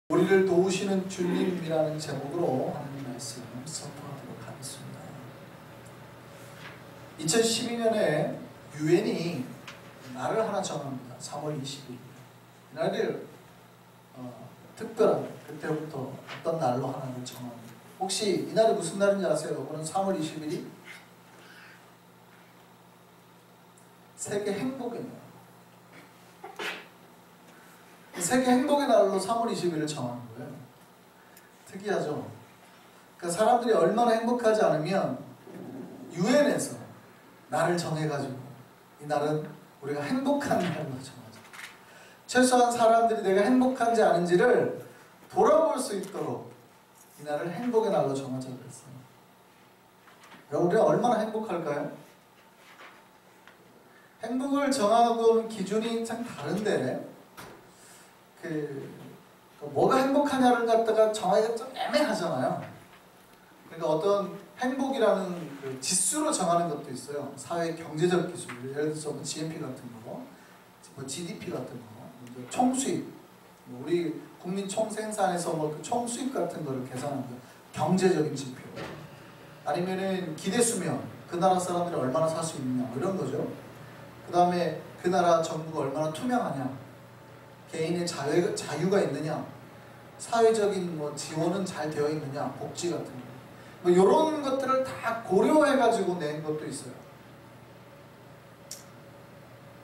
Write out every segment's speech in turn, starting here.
우리를 도우시는 주님이라는 제목으로 하나님 말씀 선포하도록 하겠습니다. 2012년에 유엔이 날을 하나 정합니다. 3월 20일. 이날을 특별한 그때부터 어떤 날로 하나를 정합니다. 혹시 이날이 무슨 날인지 아세요? 이번은 3월 20일이 세계 행복의 날. 세계 행복의 날로 3월 20일을 정한 거예요. 특이하죠? 그러니까 사람들이 얼마나 행복하지 않으면 유엔에서 날을 정해가지고 이 날은 우리가 행복한 날로 정하자. 최소한 사람들이 내가 행복한지 아닌지를 돌아볼 수 있도록 이 날을 행복의 날로 정하자고 했어요. 여러분, 우리가 얼마나 행복할까요? 행복을 정하고는 기준이 참 다른데 뭐가 행복하냐를 갖다가 정하기가 좀 애매하잖아요. 그러니까 어떤 행복이라는 그 지수로 정하는 것도 있어요. 사회 경제적 기술, 예를 들어서 뭐 GNP 같은 거, 뭐 GDP 같은 거, 총수입, 우리 국민 총생산에서 뭐 그 총수입 같은 거를 계산하는 거, 경제적인 지표. 아니면은 기대수명, 그 나라 사람들이 얼마나 살 수 있느냐, 이런 거죠. 그 다음에 그 나라 정부가 얼마나 투명하냐, 개인의 자유가 있느냐, 사회적인 뭐 지원은 잘 되어 있느냐, 복지 같은 거, 뭐 이런 것들을 다 고려해가지고 낸 것도 있어요.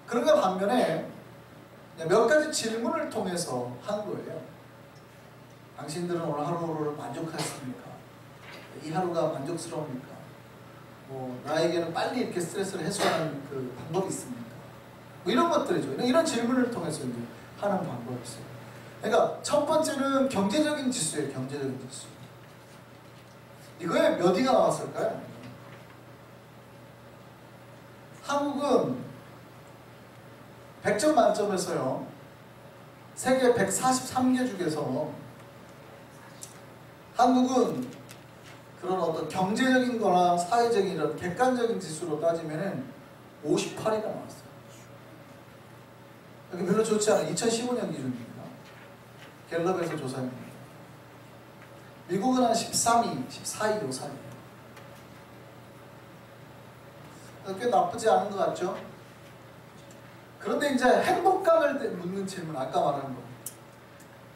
그런가 반면에 몇 가지 질문을 통해서 한 거예요. 당신들은 오늘 하루를 만족하십니까? 이 하루가 만족스러웁니까? 뭐 나에게는 빨리 이렇게 스트레스를 해소하는 그 방법이 있습니까? 뭐 이런 것들이죠. 이런 질문을 통해서 이제 하는 방법이 있어요. 그러니까 첫 번째는 경제적인 지수예요. 경제적인 지수. 이거에 몇 위가 나왔을까요? 한국은 100점 만점에서요, 세계 143개 중에서 한국은 그런 어떤 경제적인 거나 사회적인 이런 객관적인 지수로 따지면은 58위가 나왔어요. 여기 별로 좋지 않아요. 2015년 기준입니다. 갤럽에서 조사입니다. 미국은 한 13위, 14위, 요 사이에요. 꽤 나쁘지 않은 것 같죠? 그런데 이제 행복감을 묻는 질문, 아까 말한 거.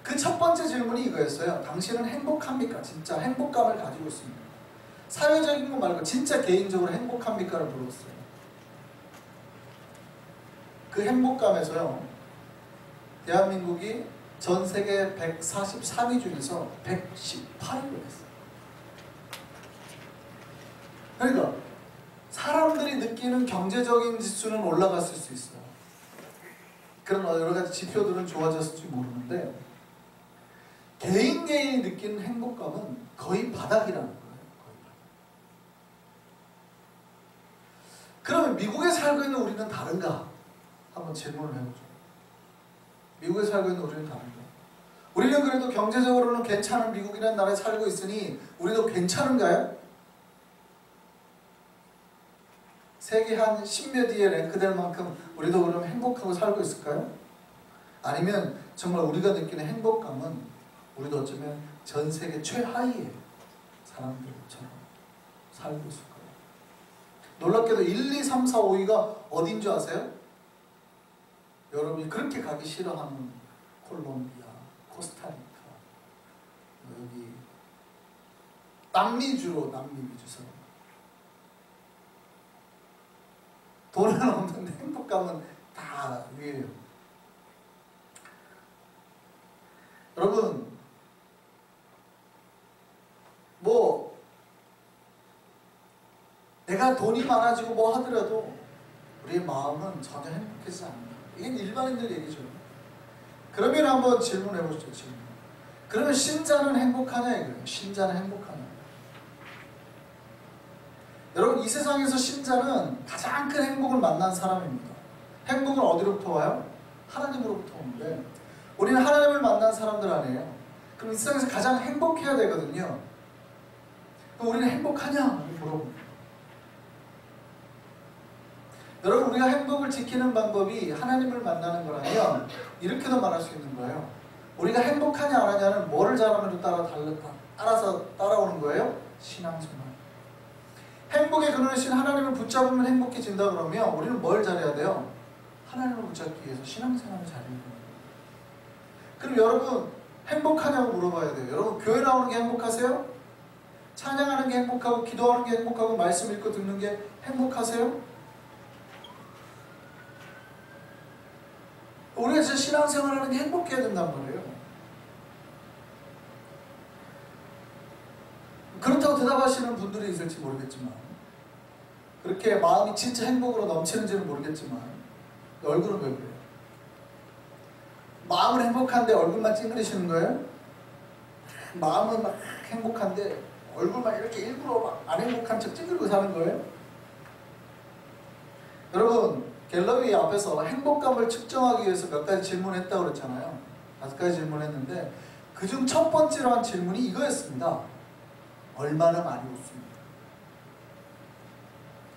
그 첫 번째 질문이 이거였어요. 당신은 행복합니까? 진짜 행복감을 가지고 있습니다. 사회적인 거 말고 진짜 개인적으로 행복합니까를 물었어요. 그 행복감에서요, 대한민국이 전 세계 143위 중에서 118위를 했어요. 그러니까 사람들이 느끼는 경제적인 지수는 올라갔을 수 있어요. 그런 여러 가지 지표들은 좋아졌을지 모르는데 개인이 느끼는 행복감은 거의 바닥이라는 거예요. 거의 바닥. 그러면 미국에 살고 있는 우리는 다른가? 한번 질문을 해보죠. 미국에 살고 있는 우리는 다른가? 우리는 그래도 경제적으로는 괜찮은 미국이라는 나라에 살고 있으니 우리도 괜찮은가요? 세계 한 10몇 위에 랭크될 만큼 우리도 그러면 행복하고 살고 있을까요? 아니면 정말 우리가 느끼는 행복감은 우리도 어쩌면 전 세계 최하위의 사람들처럼 살고 있을까요? 놀랍게도 1, 2, 3, 4, 5위가 어딘 줄 아세요? 여러분이 그렇게 가기 싫어하는 콜롬비아, 코스타리카, 여기 남미주로 남미 위주처럼 돈은 없는데 행복감은 다 위에요. 여러분, 뭐 내가 돈이 많아지고 뭐 하더라도 우리의 마음은 전혀 행복하지 않는다. 이게 일반인들 얘기죠. 그러면 한번 질문해 보시죠. 질문. 그러면 신자는 행복하냐 이거예요. 신자는 행복하냐. 여러분, 이 세상에서 신자는 가장 큰 행복을 만난 사람입니다. 행복은 어디로부터 와요? 하나님으로부터 오는데 우리는 하나님을 만난 사람들 아니에요. 그럼 이 세상에서 가장 행복해야 되거든요. 그럼 우리는 행복하냐? 물어봅니다. 여러분, 우리가 행복을 지키는 방법이 하나님을 만나는 거라면 이렇게도 말할 수 있는 거예요. 우리가 행복하냐 안 하냐는 뭐를 잘하면 따라서 따라오는 거예요? 신앙생활. 행복의 근원이신 하나님을 붙잡으면 행복해진다 그러면 우리는 뭘 잘해야 돼요? 하나님을 붙잡기 위해서 신앙생활을 잘해야 돼요. 그럼 여러분 행복하냐고 물어봐야 돼요. 여러분 교회 나오는 게 행복하세요? 찬양하는 게 행복하고 기도하는 게 행복하고 말씀 읽고 듣는 게 행복하세요? 우리가 진짜 신앙생활하는 게 행복해야 된단 말이에요. 그렇다고 대답하시는 분들이 있을지 모르겠지만, 그렇게 마음이 진짜 행복으로 넘치는지는 모르겠지만 얼굴은 왜 그래요? 마음은 행복한데 얼굴만 찡그리시는 거예요? 마음은 막 행복한데 얼굴만 이렇게 일부러 막 안 행복한 척 찡그리고 사는 거예요? 여러분 갤러리 앞에서 행복감을 측정하기 위해서 몇 가지 질문했다고 그랬잖아요. 5가지 질문했는데 그중 첫 번째로 한 질문이 이거였습니다. 얼마나 많이 웃습니까?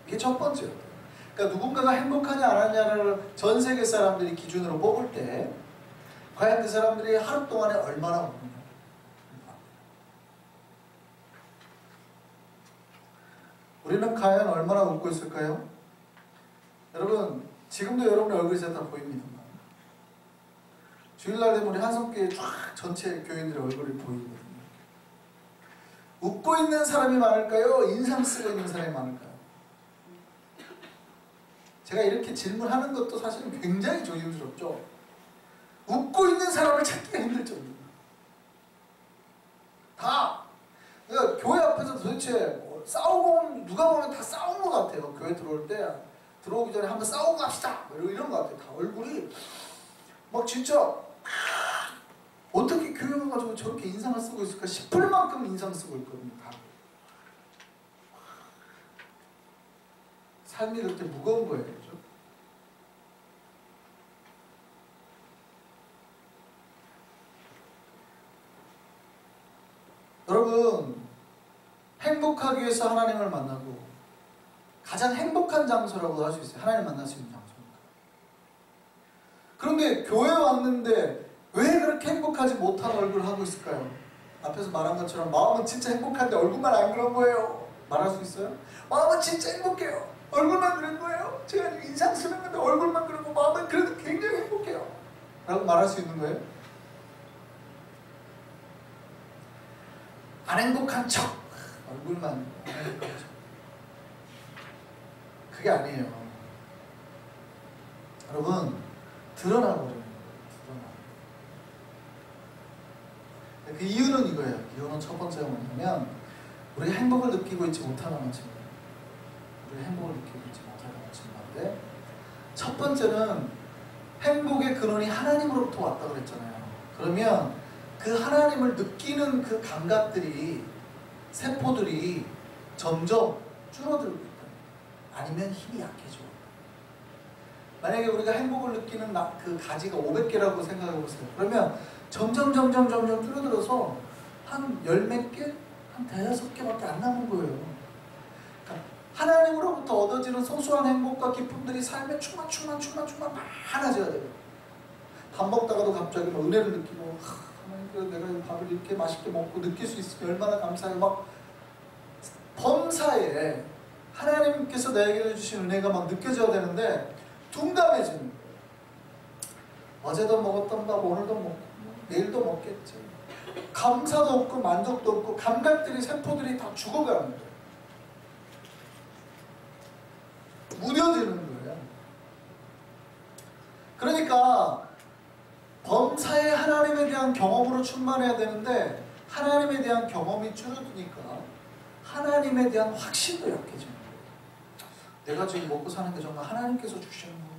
이게 첫 번째였대요. 그러니까 누군가가 행복하냐 안 하냐를 전 세계 사람들이 기준으로 뽑을 때 과연 그 사람들이 하루 동안에 얼마나 웃느냐. 우리는 과연 얼마나 웃고 있을까요? 여러분 지금도 여러분의 얼굴이 다 보입니다만 주일날 되면 우리 한성교회 쫙 전체 교인들의 얼굴이 보이거든요. 웃고 있는 사람이 많을까요? 인상 쓰고 있는 사람이 많을까요? 제가 이렇게 질문하는 것도 사실은 굉장히 조심스럽죠. 웃고 있는 사람을 찾기가 힘들 정도입니다. 다 그러니까 교회 앞에서 도대체 싸우고 누가 보면 다 싸운 것 같아요. 교회 들어올 때 들어오기 전에 한번 싸우고 갑시다 이런 것 같아요. 다 얼굴이 막 진짜 어떻게 교회 가지고 저렇게 인상을 쓰고 있을까 싶을 만큼 인상 쓰고 있거든요. 다. 삶이 그렇게 무거운 거예요. 그렇죠? 여러분 행복하기 위해서 하나님을 만나고 가장 행복한 장소라고 할 수 있어요. 하나님 만날 수 있는 장소입니다. 그런데 교회 왔는데 왜 그렇게 행복하지 못한 얼굴을 하고 있을까요? 앞에서 말한 것처럼 마음은 진짜 행복한데 얼굴만 안 그런 거예요. 말할 수 있어요? 마음은 진짜 행복해요. 얼굴만 그런 거예요. 제가 인상 쓰는 건데 얼굴만 그러고 마음은 그래도 굉장히 행복해요. 라고 말할 수 있는 거예요? 안 행복한 척 얼굴만 안 행복한 척 그게 아니에요. 여러분 드러나버려요. 그 이유는 이거예요. 이유는 첫 번째가 뭐냐면 우리가 행복을 느끼고 있지 못하는 증거. 우리가 행복을 느끼고 있지 못하는 증거인데 첫 번째는 행복의 근원이 하나님으로부터 왔다고 그랬잖아요. 그러면 그 하나님을 느끼는 그 감각들이 세포들이 점점 줄어들고 있다. 아니면 힘이 약해져. 만약에 우리가 행복을 느끼는 그 가지가 500개라고 생각해 보세요. 그러면 점점 줄어들어서 한 10몇 개? 한 5-6개밖에 안 남은 거예요. 그러니까 하나님으로부터 얻어지는 소소한 행복과 기쁨들이 삶에 충만 많아져야 돼요. 밥 먹다가도 갑자기 막 은혜를 느끼고 하나님 내가 이 밥을 이렇게 맛있게 먹고 느낄 수 있으면 얼마나 감사해요. 막 범사에 하나님께서 나에게 주신 은혜가 막 느껴져야 되는데 둔감해지는 거예요. 어제도 먹었던 밥 오늘도 먹고 내일도 먹겠지. 감사도 없고 만족도 없고 감각들이 세포들이 다 죽어가는 거예요. 무뎌지는 거예요. 그러니까 범사에 하나님에 대한 경험으로 충만해야 되는데 하나님에 대한 경험이 줄어드니까 하나님에 대한 확신도 약해지는 거예요. 내가 지금 먹고 사는 게 정말 하나님께서 주시는 건가?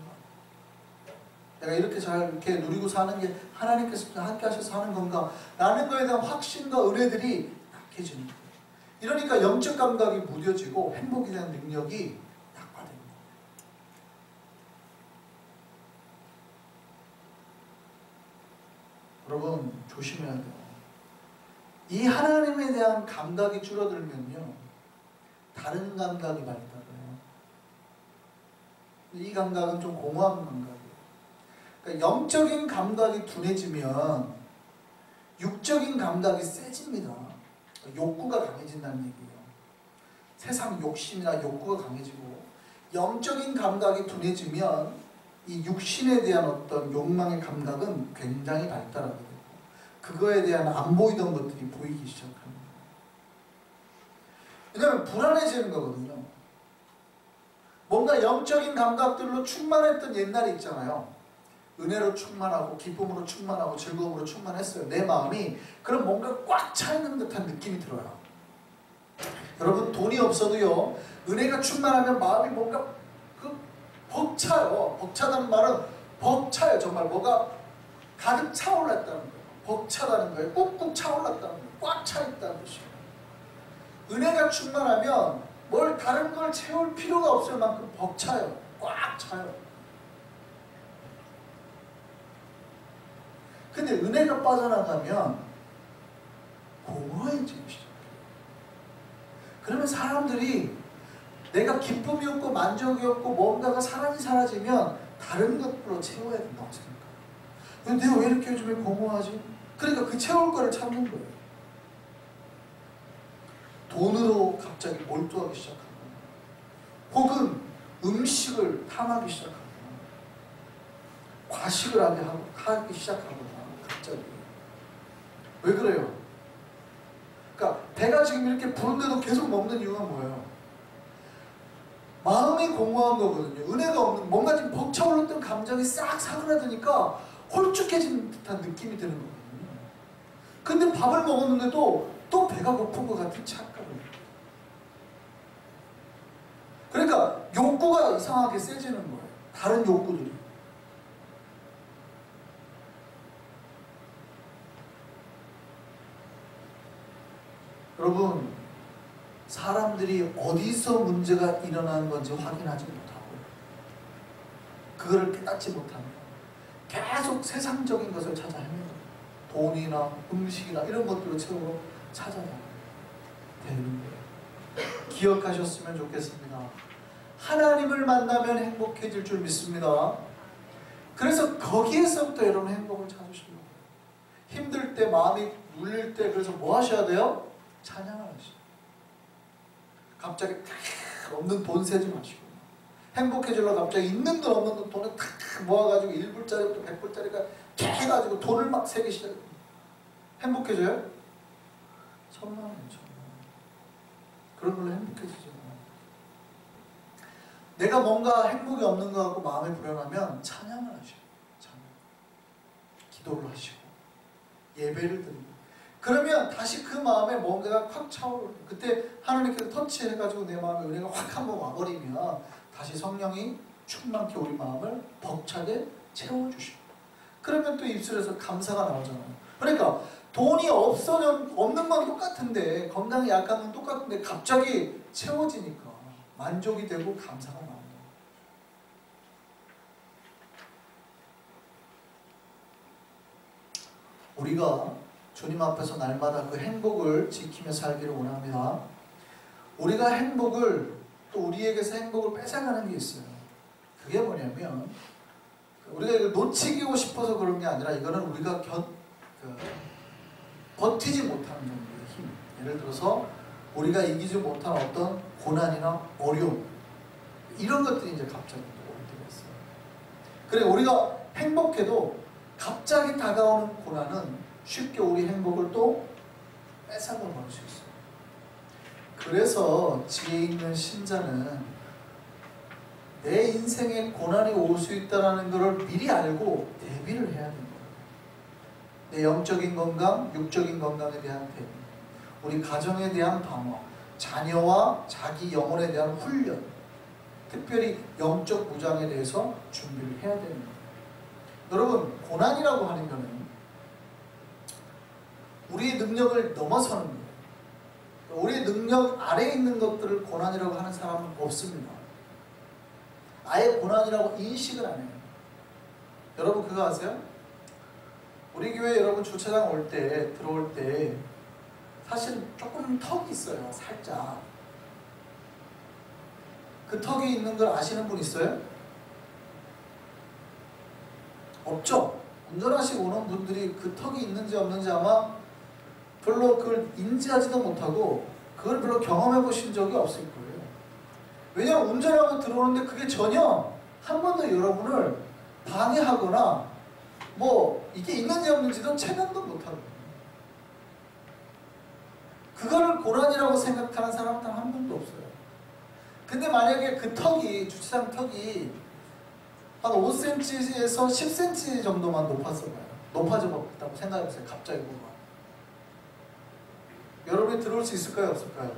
내가 이렇게 잘 이렇게 누리고 사는 게 하나님께서 함께 하셔서 하는 건가? 라는 거에 대한 확신과 은혜들이 약해지는 거예요. 이러니까 영적 감각이 무뎌지고 행복에 대한 능력이 약화됩니다. 여러분 조심해야 돼요. 이 하나님에 대한 감각이 줄어들면요 다른 감각이 발달해요. 이 감각은 좀 공허한 감각이에요. 그러니까 영적인 감각이 둔해지면 육적인 감각이 세집니다. 욕구가 강해진다는 얘기예요. 세상 욕심이나 욕구가 강해지고 영적인 감각이 둔해지면 이 육신에 대한 어떤 욕망의 감각은 굉장히 발달하게 되고 그거에 대한 안 보이던 것들이 보이기 시작합니다. 왜냐하면 불안해지는 거거든요. 뭔가 영적인 감각들로 충만했던 옛날이 있잖아요. 은혜로 충만하고 기쁨으로 충만하고 즐거움으로 충만했어요. 내 마음이 그럼 뭔가 꽉 차있는 듯한 느낌이 들어요. 여러분 돈이 없어도요 은혜가 충만하면 마음이 뭔가 벅차요. 벅차다는 말은 벅차요. 정말 뭐가 가득 차올랐다는 거예요. 벅차다는 거예요. 꾹꾹 차올랐다는 거예요. 꽉 차있다는 것이에요. 은혜가 충만하면 뭘 다른 걸 채울 필요가 없을 만큼 벅차요. 꽉 차요. 근데 은혜가 빠져나가면 공허해지기 시작해요. 그러면 사람들이 내가 기쁨이 없고 만족이 없고 뭔가가 사라지면 다른 것으로 채워야 된다고 생각해요. 근데 내가 왜 이렇게 요즘에 공허하지? 그러니까 그 채울 거를 찾는 거예요. 돈으로 갑자기 몰두하기 시작하고 혹은 음식을 탐하기 시작하고 과식을 하기 시작하거나 갑자기 왜 그래요? 그러니까 배가 지금 이렇게 부른데도 계속 먹는 이유가 뭐예요? 마음이 공허한 거거든요. 은혜가 없는 뭔가 지금 벅차올랐던 감정이 싹 사그라드니까 홀쭉해진 듯한 느낌이 드는 거거든요. 근데 밥을 먹었는데도 또 배가 고픈 것 같은 착각을. 그러니까 욕구가 이상하게 세지는 거예요. 다른 욕구들이. 여러분, 사람들이 어디서 문제가 일어나는 건지 확인하지 못하고 그거를 깨닫지 못하면 계속 세상적인 것을 찾아 헤매요. 돈이나 음식이나 이런 것들로 채우러 찾아가야 되는 거예요. 기억하셨으면 좋겠습니다. 하나님을 만나면 행복해질 줄 믿습니다. 그래서 거기에서부터 여러분 행복을 찾으시려고 해요. 힘들 때, 마음이 눌릴 때 그래서 뭐 하셔야 돼요? 찬양을 하시죠. 갑자기 없는 돈 세지 마시고 행복해지려고 갑자기 있는 돈 없는 돈 돈을 탁 모아가지고 1불짜리부터 100불짜리가 해가지고 돈을 막 세기 시작해요. 행복해져요? 천만원이죠. 그런 걸로 행복해지죠. 내가 뭔가 행복이 없는 것 같고 마음이 불안하면 찬양을 하셔요. 찬양. 기도를 하시고 예배를 드리고 그러면 다시 그 마음에 뭔가가 확 차오르고 그때 하나님께서 터치해가지고 내 마음에 은혜가 확 한번 와버리면 다시 성령이 충만케 우리 마음을 벅차게 채워주시고 그러면 또 입술에서 감사가 나오잖아요. 그러니까 돈이 없는 건 똑같은데 건강이 약한 건 똑같은데 갑자기 채워지니까 만족이 되고 감사가 나옵니다. 우리가 주님 앞에서 날마다 그 행복을 지키며 살기를 원합니다. 우리가 행복을 또 우리에게서 행복을 뺏어가는 게 있어요. 그게 뭐냐면 우리가 이걸 놓치고 싶어서 그런 게 아니라 이거는 우리가 버티지 못하는 정도의 힘. 예를 들어서 우리가 이기지 못한 어떤 고난이나 어려움 이런 것들이 이제 갑자기 또 올 때가 있어요. 그래 우리가 행복해도 갑자기 다가오는 고난은 쉽게 우리 행복을 또 뺏어가 버릴 수 있어요. 그래서 지혜 있는 신자는 내 인생에 고난이 올 수 있다는 것을 미리 알고 대비를 해야 됩니다. 내 영적인 건강, 육적인 건강에 대한 대비, 우리 가정에 대한 방어, 자녀와 자기 영혼에 대한 훈련, 특별히 영적 무장에 대해서 준비를 해야 됩니다. 여러분, 고난이라고 하는 것은 우리의 능력을 넘어서는 거예요. 우리의 능력 아래에 있는 것들을 고난이라고 하는 사람은 없습니다. 아예 고난이라고 인식을 안 해요. 여러분 그거 아세요? 우리 교회 여러분 주차장 들어올 때 사실 조금 턱이 있어요. 살짝. 그 턱이 있는 걸 아시는 분 있어요? 없죠? 운전하시고 오는 분들이 그 턱이 있는지 없는지 아마 별로 그걸 인지하지도 못하고 그걸 별로 경험해 보신 적이 없을 거예요. 왜냐하면 운전하고 들어오는데 그게 전혀 한 번도 여러분을 방해하거나 뭐 이게 있는지 없는지도 체감도 못하고, 그거를 고난이라고 생각하는 사람은 단 한 명도 없어요. 근데 만약에 그 턱이, 주차장 턱이 한 5cm에서 10cm 정도만 높아졌다고 생각해보세요. 갑자기 보면 여러분이 들어올 수 있을까요? 없을까요?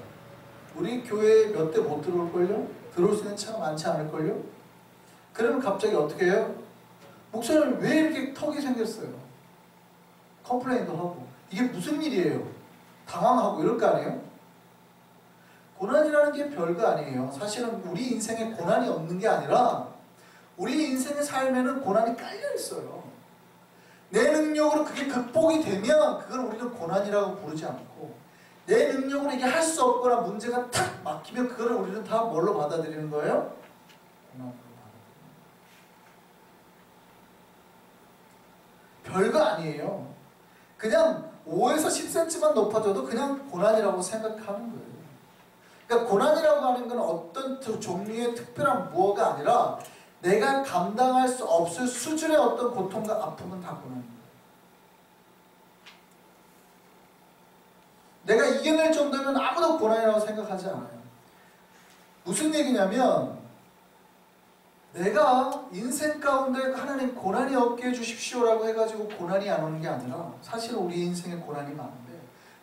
우리 교회에 몇 대 못 들어올걸요? 들어올 수 있는 차가 많지 않을걸요? 그러면 갑자기 어떻게 해요? 목사님 왜 이렇게 턱이 생겼어요? 컴플레인도 하고 이게 무슨 일이에요? 당황하고 이럴 거 아니에요? 고난이라는 게 별거 아니에요. 사실은 우리 인생에 고난이 없는 게 아니라 우리 인생의 삶에는 고난이 깔려 있어요. 내 능력으로 그게 극복이 되면 그걸 우리는 고난이라고 부르지 않고, 내 능력으로 이게 할 수 없거나 문제가 탁 막히면 그거를 우리는 다 뭘로 받아들이는 거예요? 고난으로 받아들이는 거예요. 별거 아니에요. 그냥 5에서 10cm만 높아져도 그냥 고난이라고 생각하는 거예요. 그러니까 고난이라고 하는 건 어떤 종류의 특별한 무엇가 아니라 내가 감당할 수 없을 수준의 어떤 고통과 아픔은 다 고난입니다. 내가 이겨낼 정도면 아무도 고난이라고 생각하지 않아요. 무슨 얘기냐면 내가 인생 가운데 하나님 고난이 없게 해주십시오라고 해가지고 고난이 안 오는 게 아니라 사실 우리 인생에 고난이 많은데,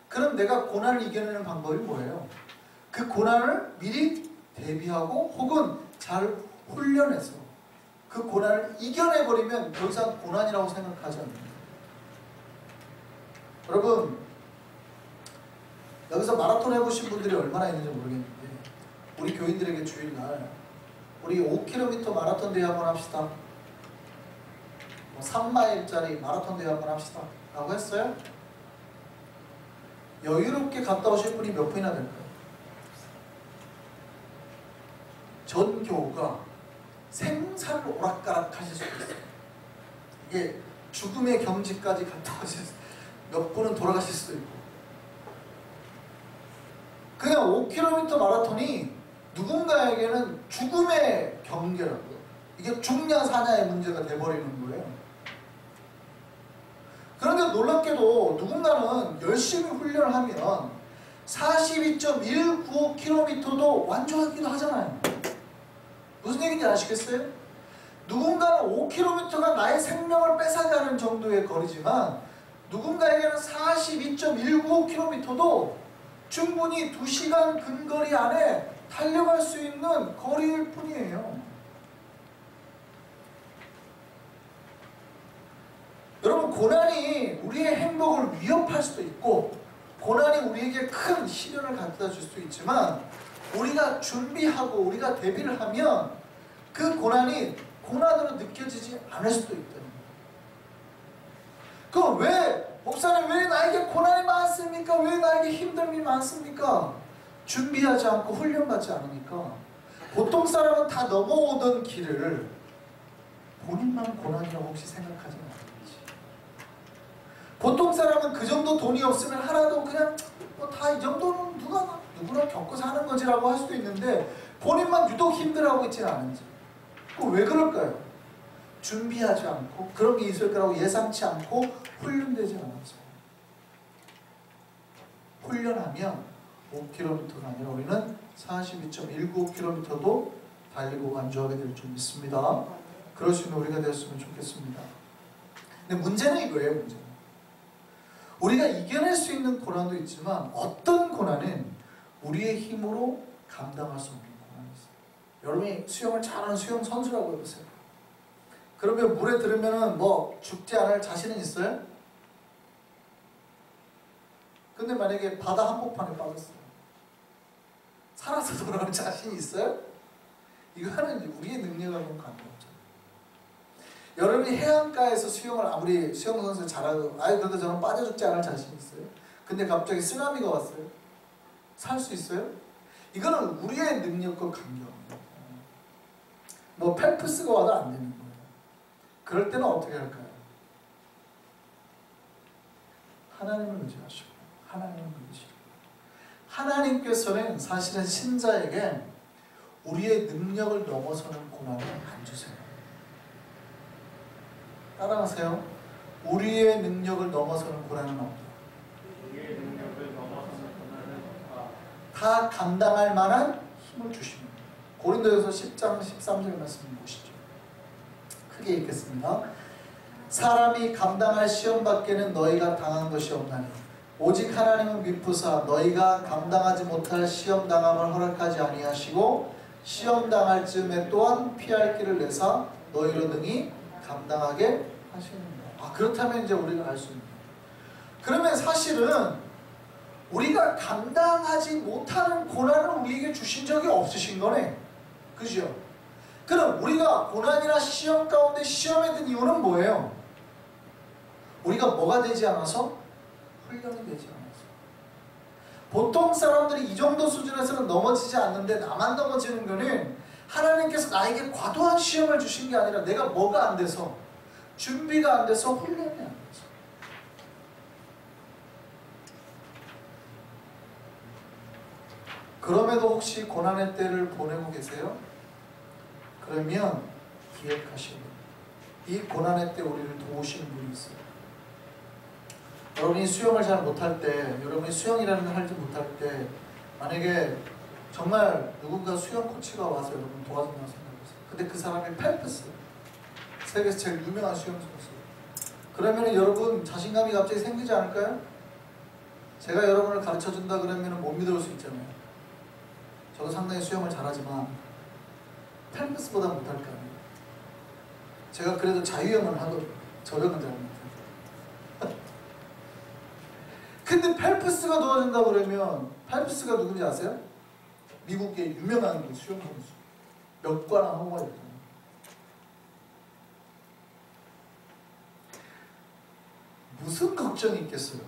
그럼 내가 고난을 이겨내는 방법이 뭐예요? 그 고난을 미리 대비하고 혹은 잘 훈련해서 그 고난을 이겨내버리면 더 이상 고난이라고 생각하지 않습니다. 여러분, 여기서 마라톤 해보신 분들이 얼마나 있는지 모르겠는데 우리 교인들에게 주일날 우리 5km 마라톤 대회 한번 합시다. 뭐 3마일짜리 마라톤 대회 한번 합시다 라고 했어요? 여유롭게 갔다 오실 분이 몇 분이나 될까요? 전 교우가 생살 오락가락 하실 수도 있어요. 이게 죽음의 경지까지 갔다 오실 수, 몇 분은 돌아가실 수도 있고. 그냥 5km 마라톤이 누군가에게는 죽음의 경계라고요. 이게 죽냐 사냐의 문제가 돼버리는 거예요. 그런데 놀랍게도 누군가는 열심히 훈련을 하면 42.195km도 완주하기도 하잖아요. 무슨 얘기인지 아시겠어요? 누군가는 5km가 나의 생명을 뺏어가는 정도의 거리지만 누군가에게는 42.195km도 충분히 2시간 근거리 안에 달려갈 수 있는 거리일 뿐이에요. 여러분, 고난이 우리의 행복을 위협할 수도 있고 고난이 우리에게 큰 시련을 갖다 줄 수 있지만 우리가 준비하고 우리가 대비를 하면 그 고난이 고난으로 느껴지지 않을 수도 있다는 거예요. 그럼 왜 목사님 왜 나에게 고난이 많습니까? 왜 나에게 힘듦이 많습니까? 준비하지 않고 훈련받지 않으니까. 보통 사람은 다 넘어오던 길을 본인만 고난이라고 혹시 생각하지 않는지. 보통 사람은 그 정도 돈이 없으면 하나도 그냥 뭐 다 이 정도는 누구나 겪고 사는 거지라고 할 수도 있는데 본인만 유독 힘들어하고 있지는 않은지. 그럼 왜 그럴까요? 준비하지 않고 그런 게 있을 거라고 예상치 않고 훈련되지 않았죠. 훈련하면 5km가 아니라 우리는 42.195km도 달리고 완주하게 될 줄 믿습니다. 그럴 수 있는 우리가 되었으면 좋겠습니다. 근데 문제는 이거예요. 문제는 우리가 이겨낼 수 있는 고난도 있지만 어떤 고난은 우리의 힘으로 감당할 수 없는 고난이 있어요. 여러분이 수영을 잘하는 수영 선수라고 해보세요. 그러면 물에 들으면 뭐 죽지 않을 자신은 있어요? 근데 만약에 바다 한복판에 빠졌어요. 살아서 돌아올 자신이 있어요? 이거는 우리의 능력하고는 관계없잖아요. 여러분이 해안가에서 수영을 아무리 수영 선수 잘하고 그래도 저는 빠져 죽지 않을 자신이 있어요? 근데 갑자기 쓰나미가 왔어요? 살 수 있어요? 이거는 우리의 능력과 관계없는 거예요. 뭐 펠프스가 와도 안 되는 거예요. 그럴 때는 어떻게 할까요? 하나님을 의지하시고 하나님을 믿으시고, 하나님께서는 사실은 신자에게 우리의 능력을 넘어서는 고난을 안 주세요. 따라하세요. 우리의 능력을 넘어서는 고난은 없다. 우리의 능력을 넘어서는 고난은 없다. 다 감당할 만한 힘을 주십니다. 고린도전서 10장 13절 말씀을 보시죠. 크게 읽겠습니다. 사람이 감당할 시험 밖에는 너희가 당한 것이 없나니 오직 하나님은 미쁘사 너희가 감당하지 못할 시험 당함을 허락하지 아니하시고 시험 당할 즈음에 또한 피할 길을 내사 너희로 능히 감당하게 하시는다. 그렇다면 이제 우리가 알 수 있는 거예요. 그러면 사실은 우리가 감당하지 못하는 고난을 우리에게 주신 적이 없으신 거네. 그죠? 그럼 우리가 고난이나 시험 가운데 시험에 든 이유는 뭐예요? 우리가 뭐가 되지 않아서? 훈련이 되지 않아서. 보통 사람들이 이 정도 수준에서는 넘어지지 않는데 나만 넘어지는 거는 하나님께서 나에게 과도한 시험을 주신 게 아니라 내가 뭐가 안 돼서, 준비가 안 돼서, 훈련이 안 돼서. 그럼에도 혹시 고난의 때를 보내고 계세요? 그러면 기억하시고 이 고난의 때 우리를 도우시는 분이 있어요. 여러분이 수영을 잘 못할 때, 여러분이 수영이라는 걸 하지 못할 때 만약에 정말 누군가 수영 코치가 와서 여러분 도와준다고 생각해보세요. 근데 그 사람이 펠프스, 세계에서 제일 유명한 수영 선수예요. 그러면 여러분 자신감이 갑자기 생기지 않을까요? 제가 여러분을 가르쳐준다 그러면 못 믿을 수 있잖아요. 저도 상당히 수영을 잘하지만 펠프스보다 못할 거 아니에요. 제가 그래도 자유형은 하거든요. 저력은 잘 못해요. 근데 펠프스가 도와준다 그러면, 펠프스가 누군지 아세요? 미국의 유명한 수영 선수. 몇 관왕 하고 있잖아요. 무슨 걱정이 있겠어요?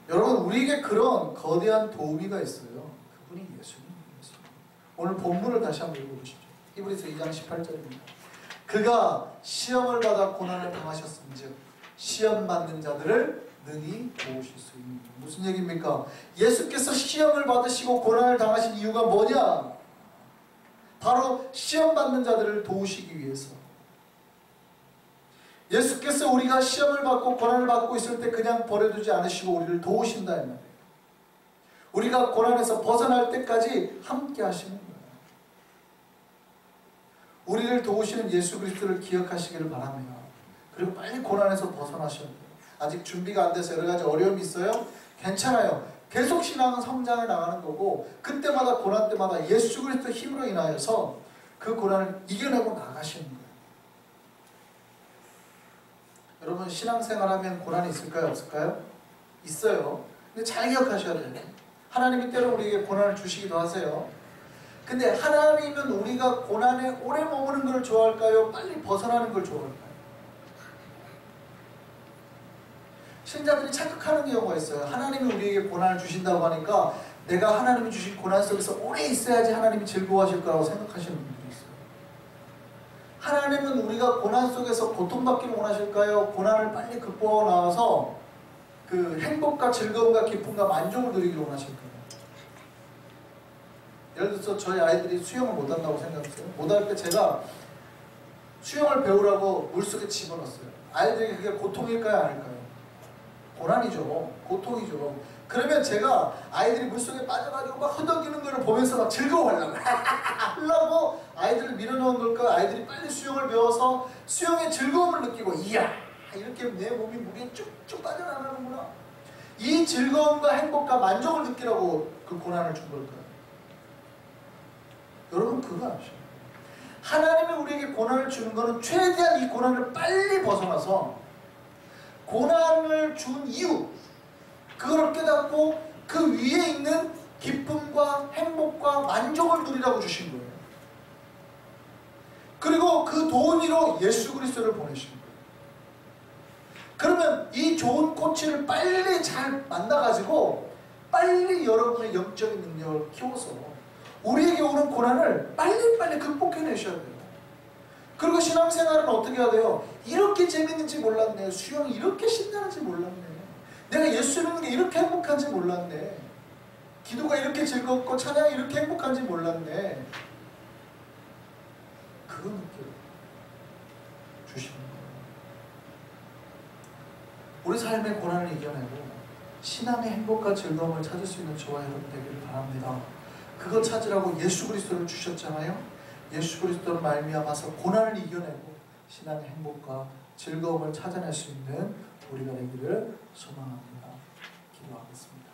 여러분, 우리에게 그런 거대한 도우미가 있어요. 그분이 예수님이세요. 오늘 본문을 다시 한번 읽어보시죠. 히브리서 2장 18절입니다. 그가 시험을 받아 고난을 당하셨은즉 시험 받는 자들을 능히 도우실 수 있는. 무슨 얘기입니까? 예수께서 시험을 받으시고 고난을 당하신 이유가 뭐냐? 바로 시험 받는 자들을 도우시기 위해서. 예수께서 우리가 시험을 받고 고난을 받고 있을 때 그냥 버려두지 않으시고 우리를 도우신다 이 말이에요. 우리가 고난에서 벗어날 때까지 함께 하시는 거예요. 우리를 도우시는 예수 그리스도를 기억하시기를 바랍니다. 그리고 빨리 고난에서 벗어나셔야 돼요. 아직 준비가 안 돼서 여러 가지 어려움이 있어요? 괜찮아요. 계속 신앙은 성장해 나가는 거고 그때마다 고난 때마다 예수 그리스도 힘으로 인하여서 그 고난을 이겨내고 나가시는 거예요. 여러분 신앙생활하면 고난이 있을까요? 없을까요? 있어요. 근데 잘 기억하셔야 돼요. 하나님이 때로 우리에게 고난을 주시기도 하세요. 근데 하나님은 우리가 고난에 오래 머무는 걸 좋아할까요? 빨리 벗어나는 걸 좋아할까요? 신자들이 착각하는 경우가 있어요. 하나님이 우리에게 고난을 주신다고 하니까 내가 하나님이 주신 고난 속에서 오래 있어야지 하나님이 즐거워하실 거라고 생각하시는 분들이 있어요. 하나님은 우리가 고난 속에서 고통받기를 원하실까요? 고난을 빨리 극복하고 나와서 그 행복과 즐거움과 기쁨과 만족을 누리기를 원하실까요? 예를 들어서 저희 아이들이 수영을 못한다고 생각했어요. 못할 때 제가 수영을 배우라고 물속에 집어넣었어요. 아이들에게 그게 고통일까요? 아닐까요? 고난이죠. 고통이죠. 그러면 제가 아이들이 물속에 빠져가지고 막 허덕이는 걸 보면서 막 즐거워하려고 하려고 아이들을 밀어넣은 걸까? 아이들이 빨리 수영을 배워서 수영의 즐거움을 느끼고 이야! 이렇게 내 몸이 물에 쭉쭉 빠져나가는구나. 이 즐거움과 행복과 만족을 느끼라고 그 고난을 준 걸까요? 여러분 그거 아시죠? 하나님이 우리에게 고난을 주는 것은 최대한 이 고난을 빨리 벗어나서 고난을 준 이유 그걸 깨닫고 그 위에 있는 기쁨과 행복과 만족을 누리라고 주신 거예요. 그리고 그 도우미로 예수 그리스도를 보내신 거예요. 그러면 이 좋은 코치를 빨리 잘 만나가지고 빨리 여러분의 영적인 능력을 키워서 우리에게 오는 고난을 빨리빨리 극복해내셔야 돼요. 그리고 신앙생활은 어떻게 해야 돼요? 이렇게 재밌는지 몰랐네. 수영이 이렇게 신나는지 몰랐네. 내가 내가 예수 믿는 게 이렇게 행복한지 몰랐네. 기도가 이렇게 즐겁고 찬양이 이렇게 행복한지 몰랐네. 그거 느껴 주시는 거예요. 우리 삶의 고난을 이겨내고 신앙의 행복과 즐거움을 찾을 수 있는 저와 여러분 되기를 바랍니다. 그거 찾으라고 예수 그리스도를 주셨잖아요. 예수 그리스도로 말미암아서 고난을 이겨내고 신앙의 행복과 즐거움을 찾아낼 수 있는 우리가 되기를 소망합니다. 기도하겠습니다.